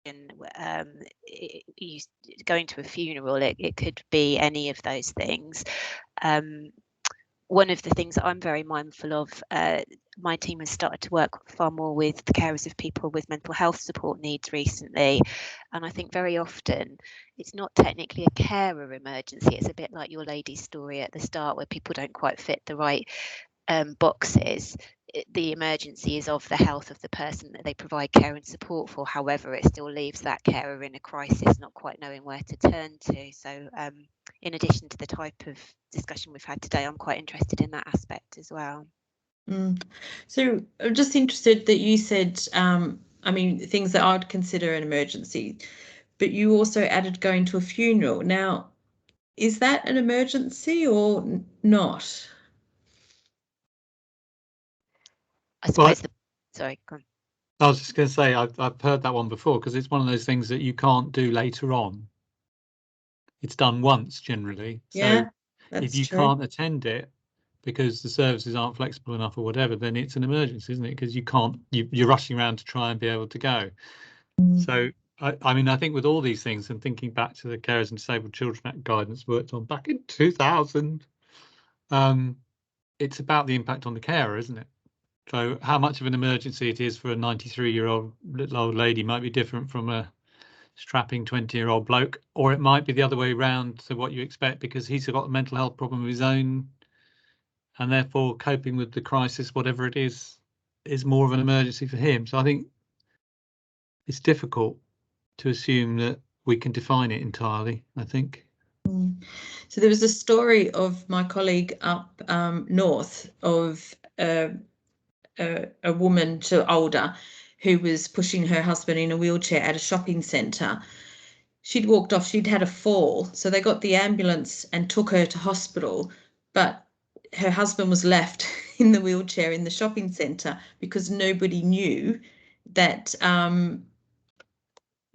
you going to a funeral, it could be any of those things. One of the things that I'm very mindful of, my team has started to work far more with the carers of people with mental health support needs recently, and I think very often it's not technically a carer emergency. It's a bit like your lady's story at the start, where people don't quite fit the right boxes. The emergency is of the health of the person that they provide care and support for. However, it still leaves that carer in a crisis, not quite knowing where to turn to. So in addition to the type of discussion we've had today, I'm quite interested in that aspect as well. So I'm just interested that you said, I mean, things that I would consider an emergency, but you also added going to a funeral. Now, is that an emergency or not? I suppose sorry, go on. I was just going to say, I've heard that one before, because it's one of those things that you can't do later on. It's done once generally. Yeah, so if you can't attend it because the services aren't flexible enough or whatever, then it's an emergency, isn't it? Because you can't, you're rushing around to try and be able to go. So I mean, I think with all these things, and thinking back to the Carers and Disabled Children Act guidance worked on back in 2000, it's about the impact on the carer, isn't it? So how much of an emergency it is for a 93-year-old little old lady might be different from a strapping 20-year-old bloke, or it might be the other way around to what you expect, because he's got a mental health problem of his own, and therefore coping with the crisis, whatever it is more of an emergency for him. So I think it's difficult to assume that we can define it entirely, I think. So there was a story of my colleague up north of a woman older who was pushing her husband in a wheelchair at a shopping centre. She'd walked off, she'd had a fall, so they got the ambulance and took her to hospital, but her husband was left in the wheelchair in the shopping centre because nobody knew that,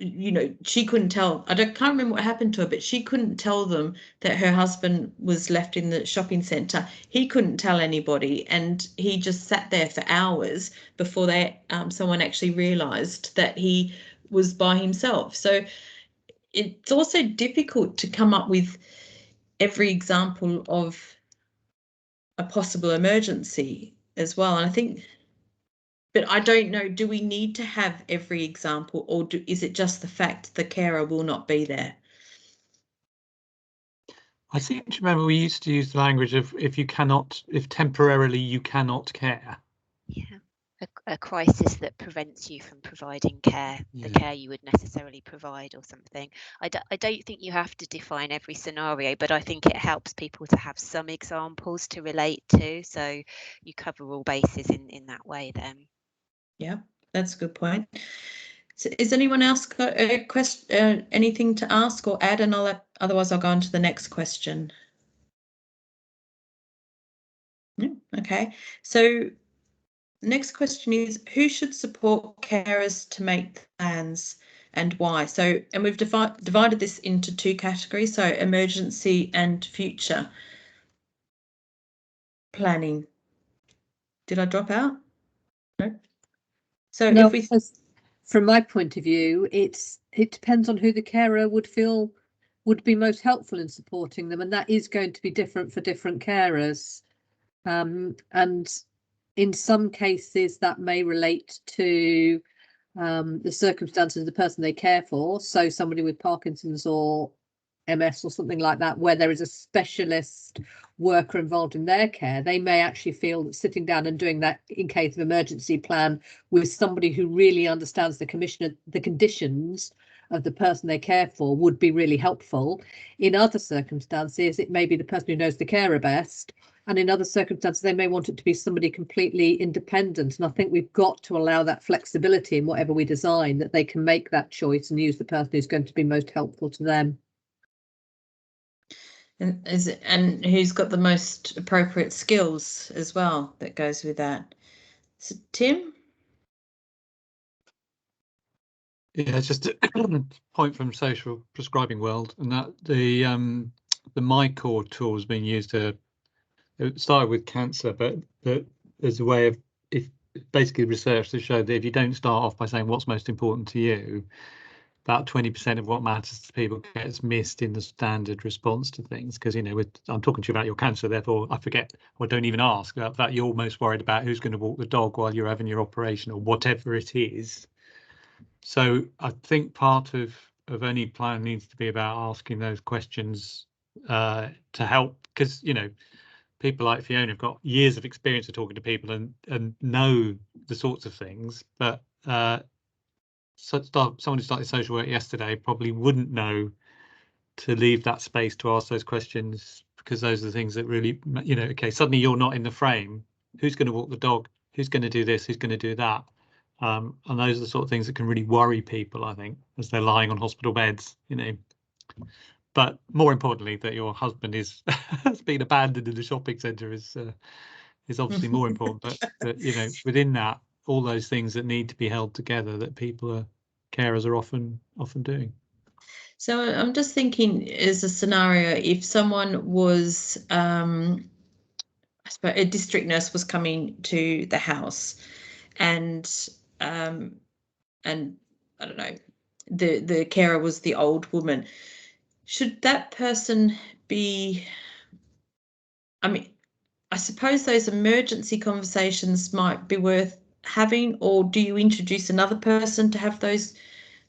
you know, she couldn't tell. Can't remember what happened to her, but she couldn't tell them that her husband was left in the shopping centre. He couldn't tell anybody, and he just sat there for hours before someone actually realised that he was by himself. So it's also difficult to come up with every example of a possible emergency as well. And I think, but I don't know, do we need to have every example, or is it just the fact the carer will not be there? I seem to remember we used to use the language of if temporarily you cannot care. Yeah, a crisis that prevents you from providing care, the care you would necessarily provide or something. I don't think you have to define every scenario, but I think it helps people to have some examples to relate to, so you cover all bases in that way then. Yeah, that's a good point. So is anyone else got a question, anything to ask or add? And otherwise I'll go on to the next question. Yeah, okay, so next question is, who should support carers to make plans and why? So, and we've divided this into two categories, so emergency and future planning. Did I drop out? No. So no, if we, from my point of view, it depends on who the carer would feel would be most helpful in supporting them, and that is going to be different for different carers. And in some cases that may relate to the circumstances of the person they care for. So somebody with Parkinson's or MS or something like that, where there is a specialist worker involved in their care, they may actually feel that sitting down and doing that in case of emergency plan with somebody who really understands the conditions of the person they care for would be really helpful. In other circumstances, it may be the person who knows the carer best, and in other circumstances they may want it to be somebody completely independent. And I think we've got to allow that flexibility in whatever we design, that they can make that choice and use the person who's going to be most helpful to them. And who's got the most appropriate skills as well that goes with that. So Tim? Yeah, just a point from social prescribing world, and that the MyCore tool has been used to, it started with cancer, but there's a way of basically research to show that if you don't start off by saying what's most important to you, about 20% of what matters to people gets missed in the standard response to things. Because, you know, I'm talking to you about your cancer, therefore I forget or don't even ask about that. You're most worried about who's going to walk the dog while you're having your operation or whatever it is. So I think part of any plan needs to be about asking those questions to help, because, you know, people like Fiona have got years of experience of talking to people and know the sorts of things, but someone who started social work yesterday probably wouldn't know to leave that space to ask those questions, because those are the things that really, you know, okay, suddenly you're not in the frame. Who's going to walk the dog? Who's going to do this? Who's going to do that? And those are the sort of things that can really worry people, I think, as they're lying on hospital beds, you know. But more importantly, that your husband has been abandoned in the shopping centre is obviously more important. But you know, within that, all those things that need to be held together that carers are often doing. So I'm just thinking, as a scenario, if someone was, I suppose a district nurse was coming to the house, and I don't know, the carer was the old woman, should that person be, I mean, I suppose those emergency conversations might be worth having, or do you introduce another person to have those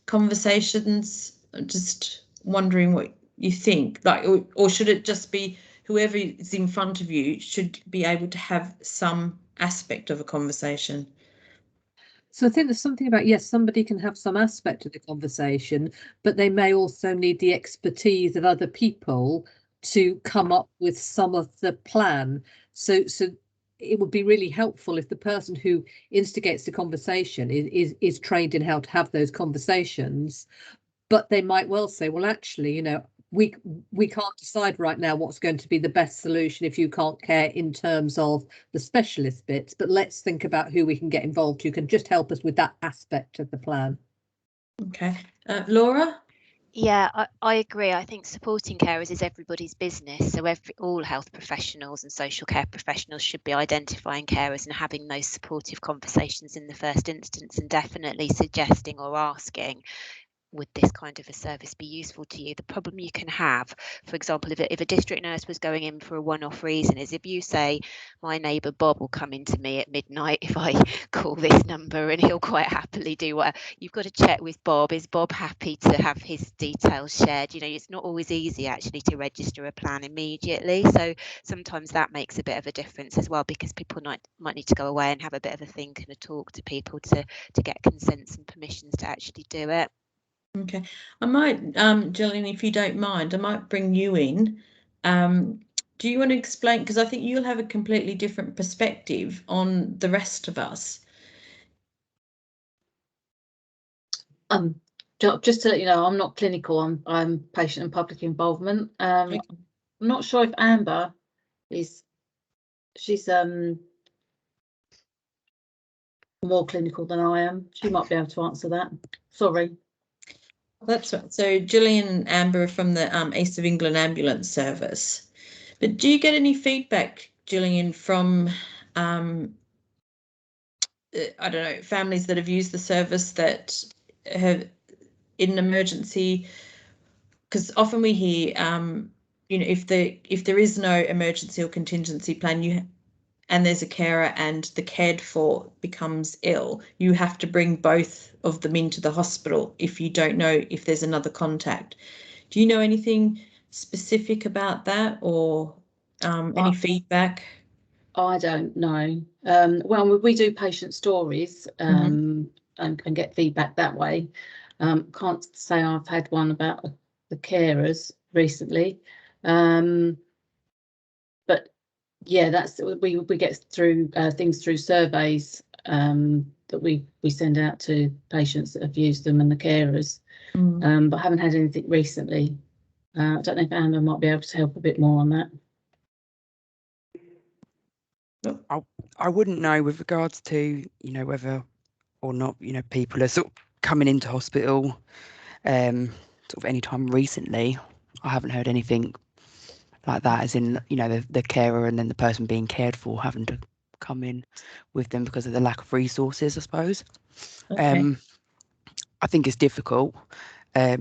conversations? I'm just wondering what you think, like, or should it just be whoever is in front of you should be able to have some aspect of a conversation? So I think there's something about, yes, somebody can have some aspect of the conversation, but they may also need the expertise of other people to come up with some of the plan. So it would be really helpful if the person who instigates the conversation is trained in how to have those conversations. But they might well say, well, actually, you know, we can't decide right now what's going to be the best solution if you can't care in terms of the specialist bits, but let's think about who we can get involved who can just help us with that aspect of the plan. Okay, Laura? Yeah, I agree. I think supporting carers is everybody's business. So all health professionals and social care professionals should be identifying carers and having those supportive conversations in the first instance, and definitely suggesting or asking, would this kind of a service be useful to you? The problem you can have, for example, if a district nurse was going in for a one-off reason, is if you say, my neighbour Bob will come into me at midnight if I call this number and he'll quite happily do what, you've got to check with Bob. Is Bob happy to have his details shared? You know, it's not always easy actually to register a plan immediately. So sometimes that makes a bit of a difference as well, because people might need to go away and have a bit of a think and a talk to people to get consents and permissions to actually do it. Okay, I might, Gillian, if you don't mind, I might bring you in. Do you want to explain, because I think you'll have a completely different perspective on the rest of us. Just to let you know, I'm not clinical. I'm patient and public involvement. Okay. I'm not sure if Amber is. She's more clinical than I am. She might be able to answer that. Sorry. That's right. So Gillian and Amber are from the East of England Ambulance Service. But do you get any feedback, Gillian, from I don't know, families that have used the service that have in an emergency? Because often we hear, you know, if there is no emergency or contingency plan, and there's a carer and the cared for becomes ill, you have to bring both of them into the hospital if you don't know if there's another contact. Do you know anything specific about that, or any feedback? I don't know. Well, we do patient stories and get feedback that way. Can't say I've had one about the carers recently. But yeah, that's we get through things through surveys that we send out to patients that have used them and the carers. But I haven't had anything recently. I don't know if Amber might be able to help a bit more on that. I wouldn't know with regards to, you know, whether or not, you know, people are sort of coming into hospital sort of any time recently. I haven't heard anything like that, as in, you know, the carer and then the person being cared for having to come in with them because of the lack of resources, I suppose. Okay. I think it's difficult. I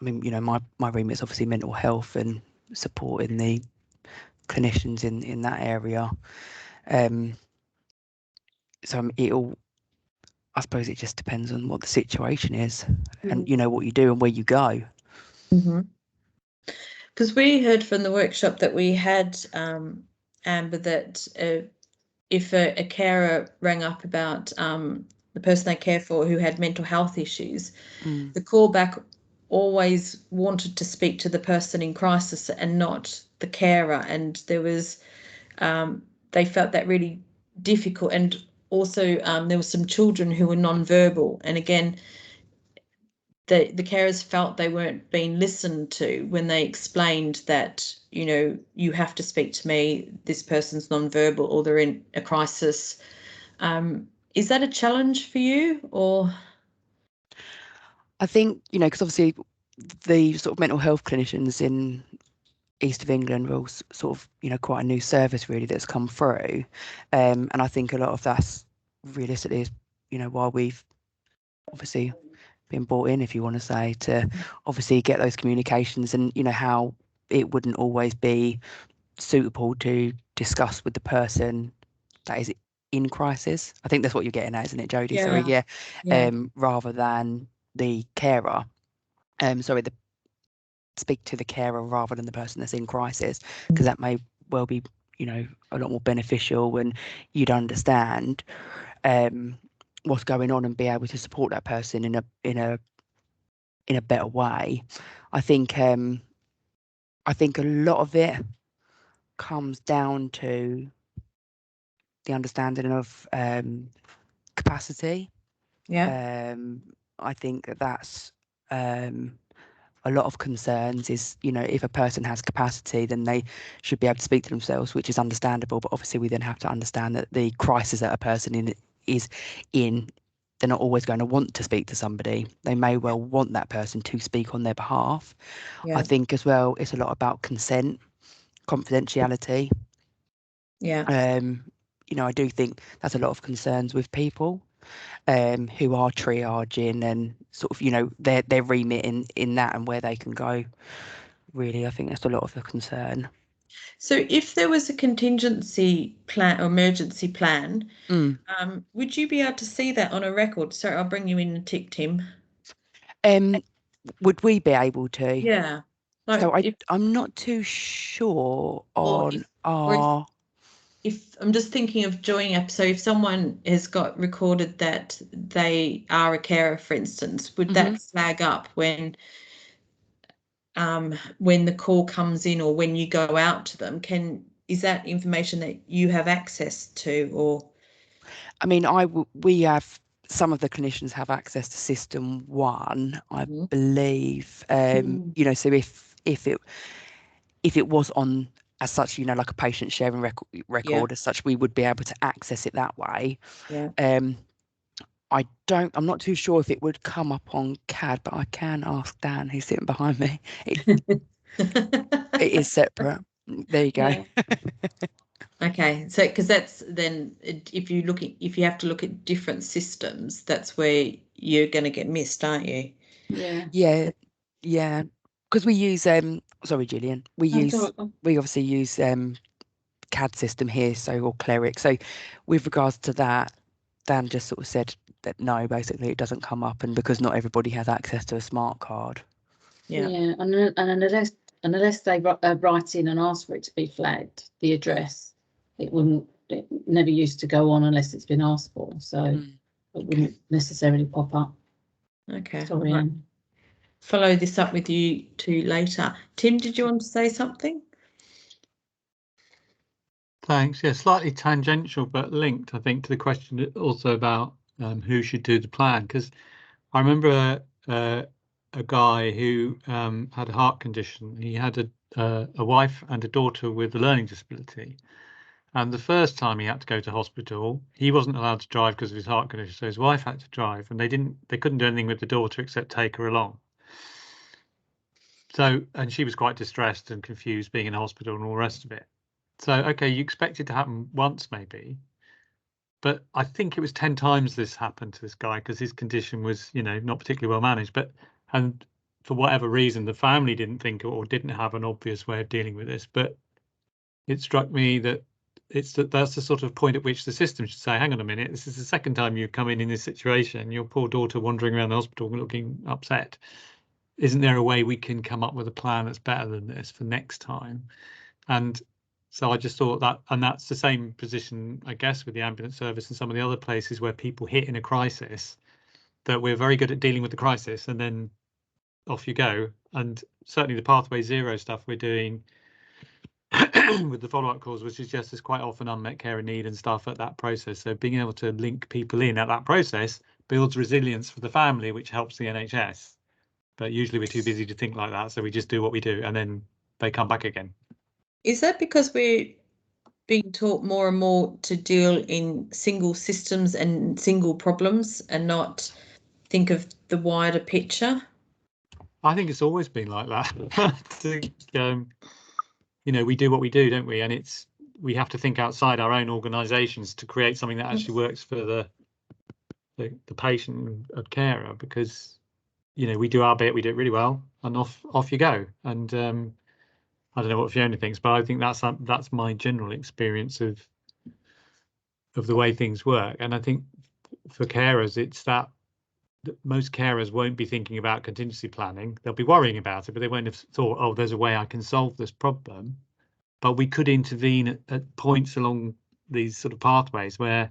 mean, you know, my remit is obviously mental health and supporting the clinicians in that area. So I suppose it just depends on what the situation is and, you know, what you do and where you go. Because we heard from the workshop that we had, Amber, that if a carer rang up about the person they care for who had mental health issues, the callback always wanted to speak to the person in crisis and not the carer. And there was, they felt that really difficult. And also there were some children who were non-verbal. And again, the carers felt they weren't being listened to when they explained that, you know, you have to speak to me, this person's non-verbal or they're in a crisis. Is that a challenge for you, or? I think, you know, because obviously the sort of mental health clinicians in East of England are sort of, you know, quite a new service really that's come through. And I think a lot of that's realistically is, you know, why we've obviously been brought in, if you want to say, to obviously get those communications and, you know, how it wouldn't always be suitable to discuss with the person that is in crisis. I think that's what you're getting at, isn't it, Jodie? Yeah. Sorry, yeah. Yeah. Rather than the carer. Speak to the carer rather than the person that's in crisis, because that may well be, you know, a lot more beneficial and you'd understand what's going on and be able to support that person in a better way. I think a lot of it comes down to the understanding of capacity. Yeah. I think that's a lot of concerns is, you know, if a person has capacity, then they should be able to speak to themselves, which is understandable. But obviously, we then have to understand that the crisis that a person is in, they're not always going to want to speak to somebody. They may well want that person to speak on their behalf. Yeah. I think as well, it's a lot about consent, confidentiality. Yeah. You know, I do think that's a lot of concerns with people who are triaging and sort of, you know, their remit in that and where they can go. Really, I think that's a lot of the concern. So if there was a contingency plan or emergency plan, would you be able to see that on a record? Sorry, I'll bring you in and tick, Tim. Would we be able to? Yeah. Like So I'm not too sure on if I'm just thinking of joining up, so if someone has got recorded that they are a carer, for instance, would that flag up when the call comes in or when you go out to them? Is that information that you have access to, or? I mean, we have, some of the clinicians have access to System 1, I believe. You know, so if it was on as such, you know, like a patient sharing record as such, we would be able to access it that way. Yeah. I'm not too sure if it would come up on CAD, but I can ask Dan, who's sitting behind me. It is separate. There you go. Yeah. Okay, so because that's then if you have to look at different systems, that's where you're going to get missed, aren't you? Yeah. Because we use sorry, Gillian. We obviously use CAD system here, or Cleric. So with regards to that, Dan just sort of said that no, basically it doesn't come up, and because not everybody has access to a smart card. Yeah, and unless they write in and ask for it to be flagged, the address, it never used to go on unless it's been asked for, so it wouldn't necessarily pop up. Okay. Sorry, right. Follow this up with you two later. Tim, did you want to say something? Thanks. Yeah, slightly tangential but linked, I think, to the question also about who should do the plan. Because I remember a guy who had a heart condition. He had a wife and a daughter with a learning disability. And the first time he had to go to hospital, he wasn't allowed to drive because of his heart condition. So his wife had to drive, and they couldn't do anything with the daughter except take her along. So, and she was quite distressed and confused being in hospital and all the rest of it. So, okay, you expect it to happen once maybe, But I think it was 10 times this happened to this guy because his condition was, you know, not particularly well managed. And for whatever reason, the family didn't think or didn't have an obvious way of dealing with this. But it struck me that that's the sort of point at which the system should say, hang on a minute, this is the second time you've come in this situation. Your poor daughter wandering around the hospital looking upset. Isn't there a way we can come up with a plan that's better than this for next time? And so I just thought that, and that's the same position, I guess, with the ambulance service and some of the other places where people hit in a crisis, that we're very good at dealing with the crisis and then off you go. And certainly the Pathway Zero stuff we're doing with the follow-up calls, which is just as quite often unmet care and need and stuff at that process. So being able to link people in at that process builds resilience for the family, which helps the NHS. But usually we're too busy to think like that, so we just do what we do and then they come back again. Is that because we're being taught more and more to deal in single systems and single problems and not think of the wider picture? I think it's always been like that. I think, you know, we do what we do, don't we? And we have to think outside our own organisations to create something that actually works for the patient and carer, because, you know, we do our bit, we do it really well, and off you go. And I don't know what Fiona thinks, but I think that's my general experience of the way things work. And I think for carers, it's that most carers won't be thinking about contingency planning. They'll be worrying about it, but they won't have thought, oh, there's a way I can solve this problem. But we could intervene at points along these sort of pathways where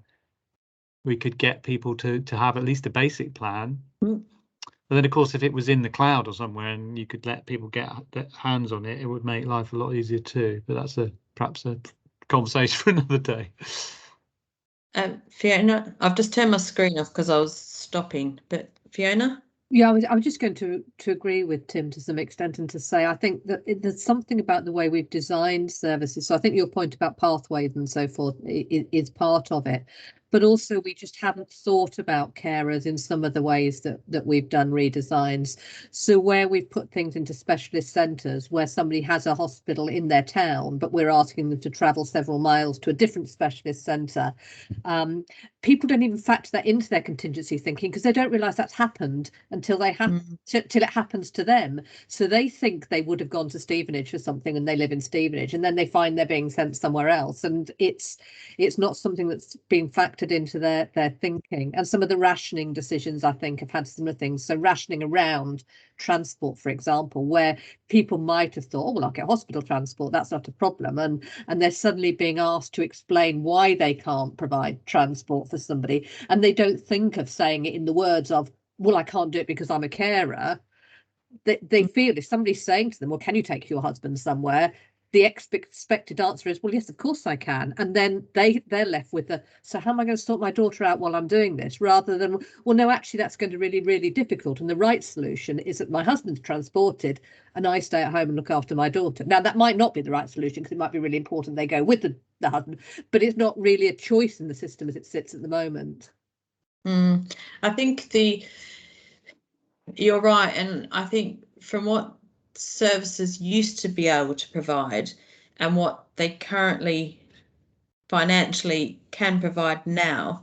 we could get people to have at least a basic plan. But then, of course, if it was in the cloud or somewhere and you could let people get hands on it, it would make life a lot easier too. But that's perhaps a conversation for another day. Fiona, I've just turned my screen off because I was stopping. But Fiona? Yeah, I was just going to agree with Tim to some extent and to say I think that there's something about the way we've designed services. So I think your point about pathways and so forth is part of it. But also we just haven't thought about carers in some of the ways that we've done redesigns. So where we've put things into specialist centres where somebody has a hospital in their town, but we're asking them to travel several miles to a different specialist centre. People don't even factor that into their contingency thinking because they don't realise that's happened until till it happens to them. So they think they would have gone to Stevenage for something and they live in Stevenage, and then they find they're being sent somewhere else, and it's not something that's being factored into their thinking. And some of the rationing decisions, I think, have had similar things. So rationing around transport, for example, where people might have thought, oh, well, I'll get hospital transport, that's not a problem, and they're suddenly being asked to explain why they can't provide transport for somebody, and they don't think of saying it in the words of, well, I can't do it because I'm a carer. They feel if somebody's saying to them, well, can you take your husband somewhere, the expected answer is, well, yes, of course I can. And then they're left with so how am I going to sort my daughter out while I'm doing this? Rather than, well, no, actually, that's going to be really, really difficult. And the right solution is that my husband's transported and I stay at home and look after my daughter. Now, that might not be the right solution because it might be really important they go with the husband, but it's not really a choice in the system as it sits at the moment. I think you're right. And I think from what services used to be able to provide and what they currently financially can provide now,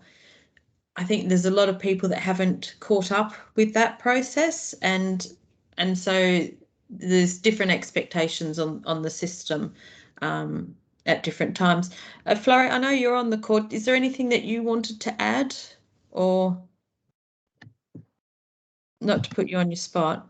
I think there's a lot of people that haven't caught up with that process, and so there's different expectations on the system at different times. Florrie, I know you're on the call. Is there anything that you wanted to add, or not to put you on your spot?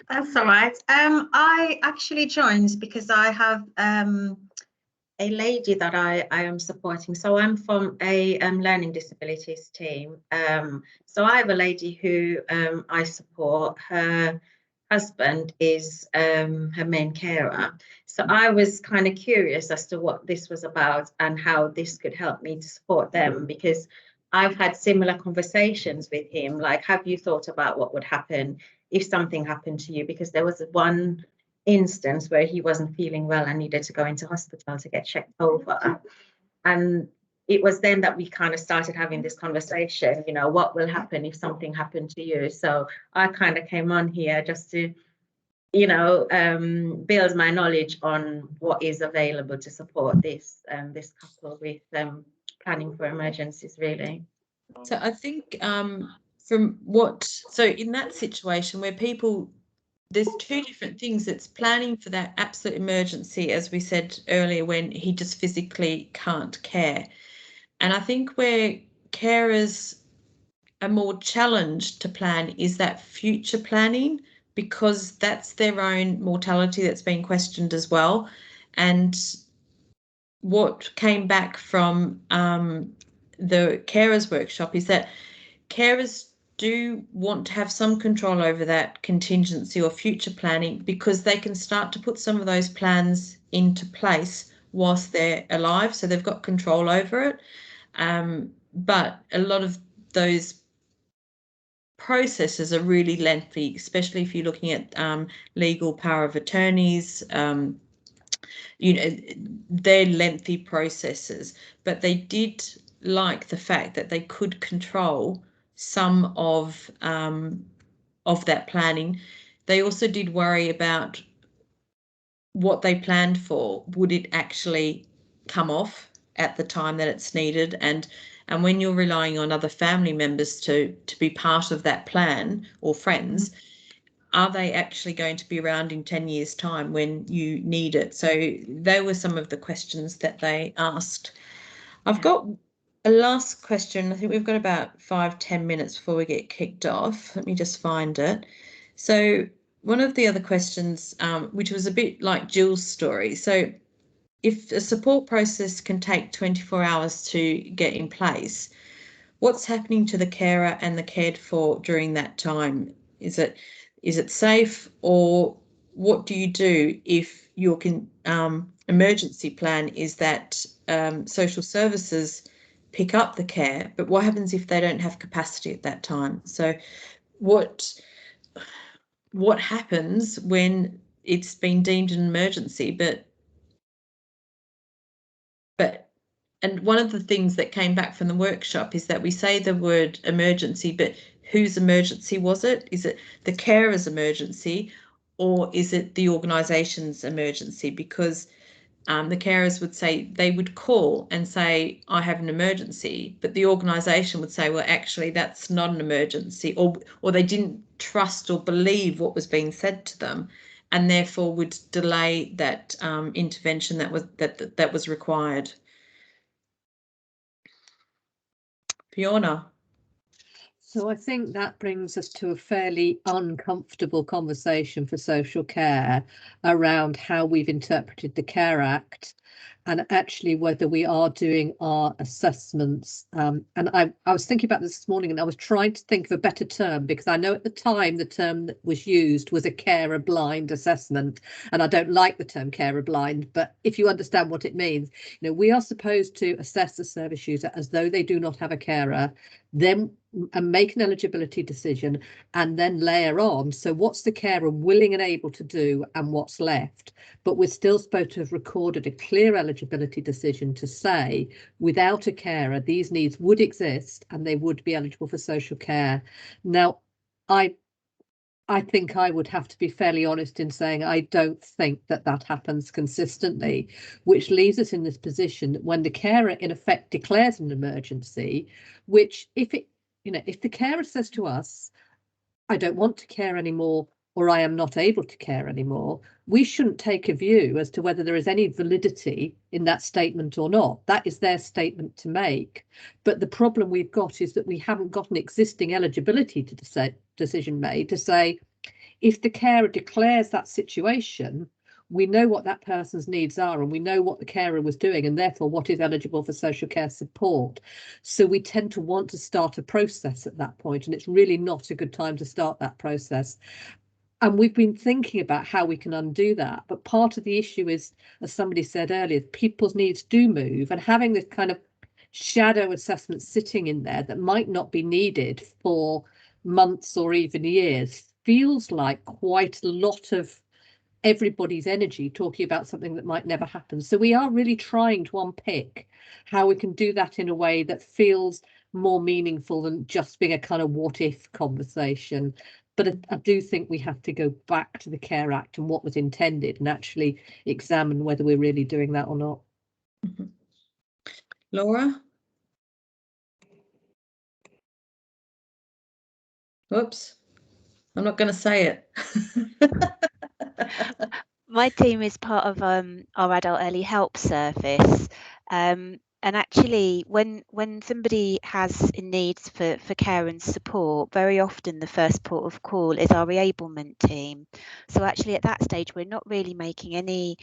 That's all right. I actually joined because I have a lady that I am supporting. So I'm from a learning disabilities team. So I have a lady who I support. Her husband is her main carer. So I was kind of curious as to what this was about and how this could help me to support them, because I've had similar conversations with him, like, have you thought about what would happen if something happened to you? Because there was one instance where he wasn't feeling well and needed to go into hospital to get checked over. And it was then that we kind of started having this conversation, you know, what will happen if something happened to you? So I kind of came on here just to build my knowledge on what is available to support this couple with planning for emergencies, really. So I think so in that situation where there's two different things. It's planning for that absolute emergency, as we said earlier, when he just physically can't care. And I think where carers are more challenged to plan is that future planning, because that's their own mortality that's been questioned as well. And what came back from the carers workshop is that carers do want to have some control over that contingency or future planning, because they can start to put some of those plans into place whilst they're alive, so they've got control over it. But a lot of those processes are really lengthy, especially if you're looking at legal power of attorneys. They're lengthy processes, but they did like the fact that they could control some of that planning. They also did worry about what they planned for. Would it actually come off at the time that it's needed? And when you're relying on other family members to be part of that plan, or friends, are they actually going to be around in 10 years' time when you need it? So they were some of the questions that they asked. I've got a last question. I think we've got about 5-10 minutes before we get kicked off. Let me just find it. So one of the other questions, which was a bit like Jill's story. So if a support process can take 24 hours to get in place, what's happening to the carer and the cared for during that time? Is it safe, or what do you do if your emergency plan is that social services pick up the care, but what happens if they don't have capacity at that time? So what happens when it's been deemed an emergency, and one of the things that came back from the workshop is that we say the word emergency, but whose emergency was it? Is it the carer's emergency, or is it the organisation's emergency? Because the carers would say, they would call and say, I have an emergency, but the organisation would say, well, actually, that's not an emergency, or they didn't trust or believe what was being said to them, and therefore would delay that intervention that was required. Fiona. So I think that brings us to a fairly uncomfortable conversation for social care around how we've interpreted the Care Act, and actually whether we are doing our assessments. And I was thinking about this morning, and I was trying to think of a better term, because I know at the time the term that was used was a carer blind assessment, and I don't like the term carer blind, but if you understand what it means, we are supposed to assess the service user as though they do not have a carer, then make an eligibility decision, and then layer on, so what's the carer willing and able to do and what's left. But we're still supposed to have recorded a clear eligibility decision to say, without a carer, these needs would exist and they would be eligible for social care. Now, I think I would have to be fairly honest in saying I don't think that happens consistently, which leaves us in this position that when the carer in effect declares an emergency, which if the carer says to us, I don't want to care anymore, or I am not able to care anymore, we shouldn't take a view as to whether there is any validity in that statement or not. That is their statement to make. But the problem we've got is that we haven't got an existing eligibility decision made to say, if the carer declares that situation, we know what that person's needs are, and we know what the carer was doing, and therefore what is eligible for social care support. So we tend to want to start a process at that point, and it's really not a good time to start that process. And we've been thinking about how we can undo that. But part of the issue is, as somebody said earlier, people's needs do move, and having this kind of shadow assessment sitting in there that might not be needed for months or even years feels like quite a lot of everybody's energy talking about something that might never happen. So we are really trying to unpick how we can do that in a way that feels more meaningful than just being a kind of what if conversation. But I do think we have to go back to the Care Act and what was intended and actually examine whether we're really doing that or not. Laura? Whoops, I'm not going to say it. My team is part of our adult early help service, and actually when somebody has needs for care and support, very often the first port of call is our reablement team. So actually at that stage we're not really making any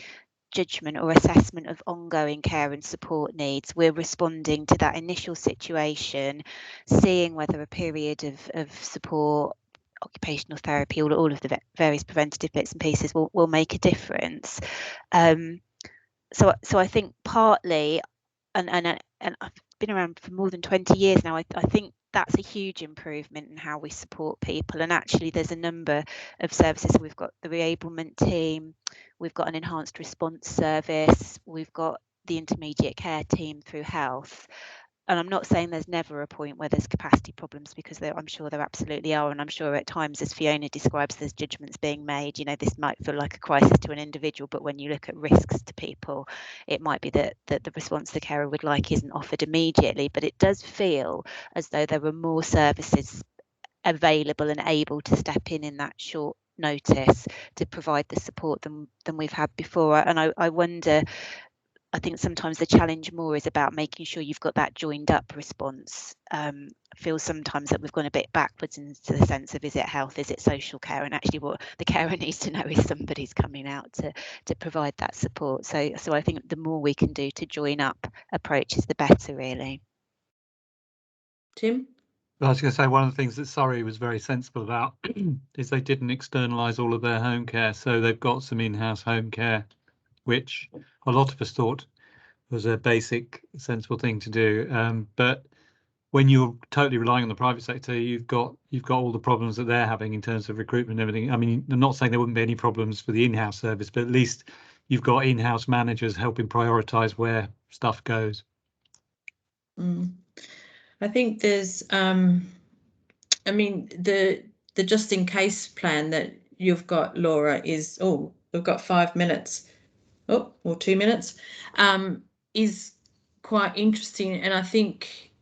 judgment or assessment of ongoing care and support needs. We're responding to that initial situation, seeing whether a period of support, occupational therapy, all of the various preventative bits and pieces will make a difference. So I think partly, and I've been around for more than 20 years now, I think that's a huge improvement in how we support people. And actually there's a number of services. So we've got the reablement team, we've got an enhanced response service, we've got the intermediate care team through health. And I'm not saying there's never a point where there's capacity problems, because I'm sure there absolutely are. And I'm sure at times, as Fiona describes, there's judgments being made. You know, this might feel like a crisis to an individual, but when you look at risks to people, it might be that the response the carer would like isn't offered immediately. But it does feel as though there are more services available and able to step in that short notice to provide the support than we've had before. And I wonder, I think sometimes the challenge more is about making sure you've got that joined up response. I feel sometimes that we've gone a bit backwards into the sense of, is it health, is it social care? And actually what the carer needs to know is somebody's coming out to provide that support. So I think the more we can do to join up approaches, the better, really. Tim? I was going to say, one of the things that Surrey was very sensible about is they didn't externalise all of their home care. So they've got some in-house home care, which a lot of us thought was a basic, sensible thing to do. But when you're totally relying on the private sector, you've got all the problems that they're having in terms of recruitment and everything. I mean, I'm not saying there wouldn't be any problems for the in-house service, but at least you've got in-house managers helping prioritise where stuff goes. I think there's, I mean, the just in case plan that you've got, Laura, is, we've got 5 minutes, or 2 minutes, is quite interesting. And I think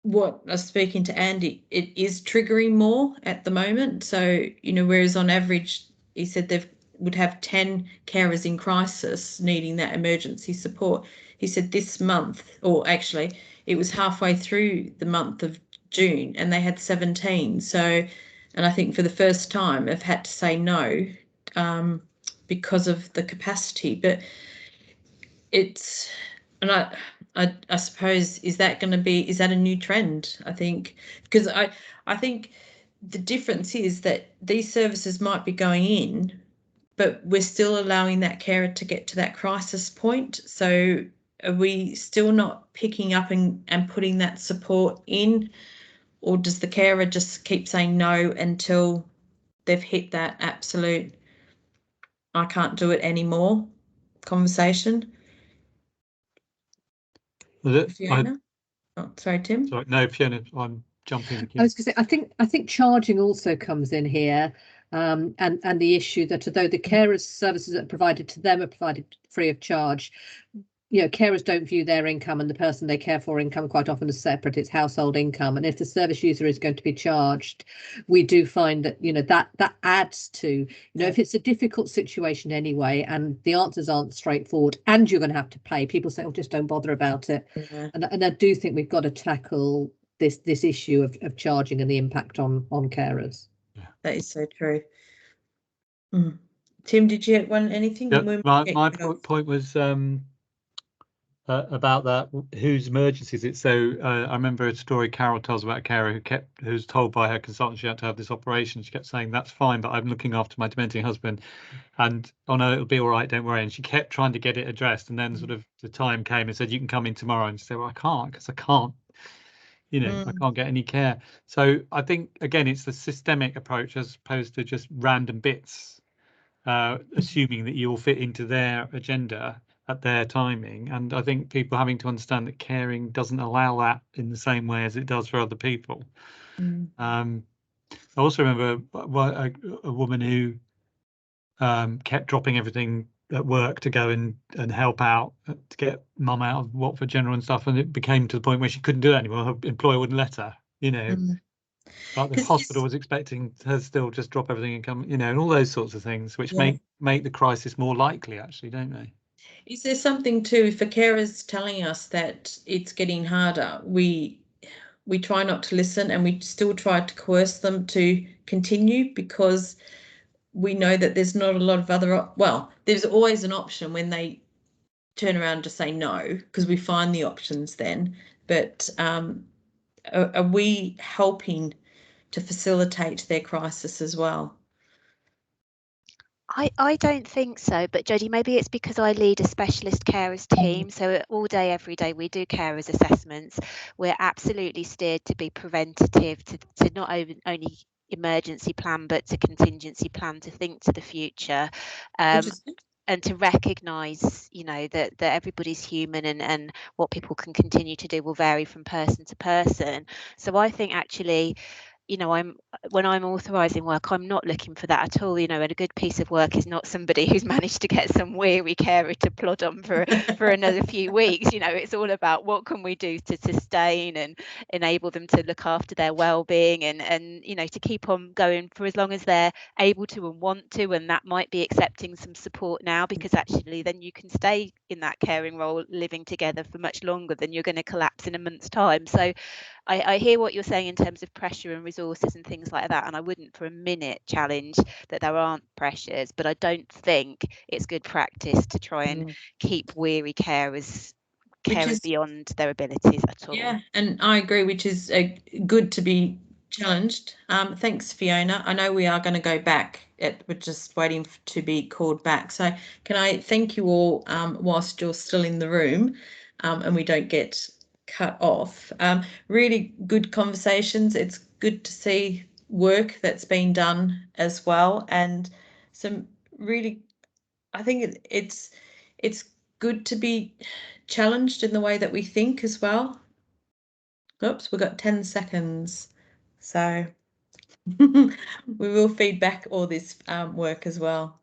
what I was speaking to Andy, it is triggering more at the moment. So, you know, whereas on average, he said they would have 10 carers in crisis needing that emergency support. He said this month, or actually it was halfway through the month of June, and they had 17. So, and I think for the first time I've had to say no because of the capacity. But it's, and I suppose, is that a new trend? I think, because I think the difference is that these services might be going in, but we're still allowing that carer to get to that crisis point. So are we still not picking up and putting that support in, or does the carer just keep saying no until they've hit that absolute I can't do it anymore conversation? Fiona? Sorry, Tim. Sorry, no, Fiona, I'm jumping. I was going to say, I think charging also comes in here, and the issue that although the carers services that are provided to them are provided free of charge, you know, carers don't view their income and the person they care for income quite often as separate. It's household income, and if the service user is going to be charged, we do find that, you know, that adds to, you know, if it's a difficult situation anyway and the answers aren't straightforward and you're going to have to pay, people say, oh, just don't bother about it. And I do think we've got to tackle this issue of charging and the impact on carers. Yeah, that is so true. Tim, did you want anything? Yeah, my point was about that, whose emergency is it? So I remember a story Carol tells about a carer who was told by her consultant she had to have this operation. She kept saying, that's fine, but I'm looking after my dementing husband, and oh no, it'll be all right, don't worry. And she kept trying to get it addressed, and then sort of the time came and said, you can come in tomorrow. And she said, well, I can't, because I can't, you know, I can't get any care. So I think, again, it's the systemic approach as opposed to just random bits, assuming that you'll fit into their agenda at their timing. And I think people having to understand that caring doesn't allow that in the same way as it does for other people. I also remember a woman who kept dropping everything at work to go and help out to get mum out of Watford General and stuff, and it became to the point where she couldn't do it anymore. Her employer wouldn't let her, you know. But the hospital was expecting her still just drop everything and come, you know, and all those sorts of things, which make the crisis more likely, actually, don't they? Is there something too, for carers telling us that it's getting harder, we try not to listen, and we still try to coerce them to continue, because we know that there's not a lot of other, well, there's always an option when they turn around to say no, because we find the options then. But are we helping to facilitate their crisis as well? I don't think so, but Jodie, maybe it's because I lead a specialist carers team. So all day, every day, we do carers assessments. We're absolutely steered to be preventative, to not only emergency plan, but to contingency plan, to think to the future. And to recognise, you know, that everybody's human, and what people can continue to do will vary from person to person. So I think actually, you know, when I'm authorising work, I'm not looking for that at all. You know, and a good piece of work is not somebody who's managed to get some weary carer to plod on for another few weeks. You know, it's all about what can we do to sustain and enable them to look after their well-being, and you know, to keep on going for as long as they're able to and want to. And that might be accepting some support now, because actually then you can stay in that caring role, living together for much longer than you're going to collapse in a month's time. So I hear what you're saying in terms of pressure and resources and things like that, and I wouldn't for a minute challenge that there aren't pressures, but I don't think it's good practice to try and keep weary carers beyond their abilities at all. Yeah, and I agree, which is good to be challenged. Thanks, Fiona. I know we are going to go back. We're just waiting to be called back. So can I thank you all whilst you're still in the room, and we don't get cut off. Really good conversations. It's good to see work that's been done as well, and some really, I think it's good to be challenged in the way that we think as well. Oops, we've got 10 seconds. So we will feed back all this work as well.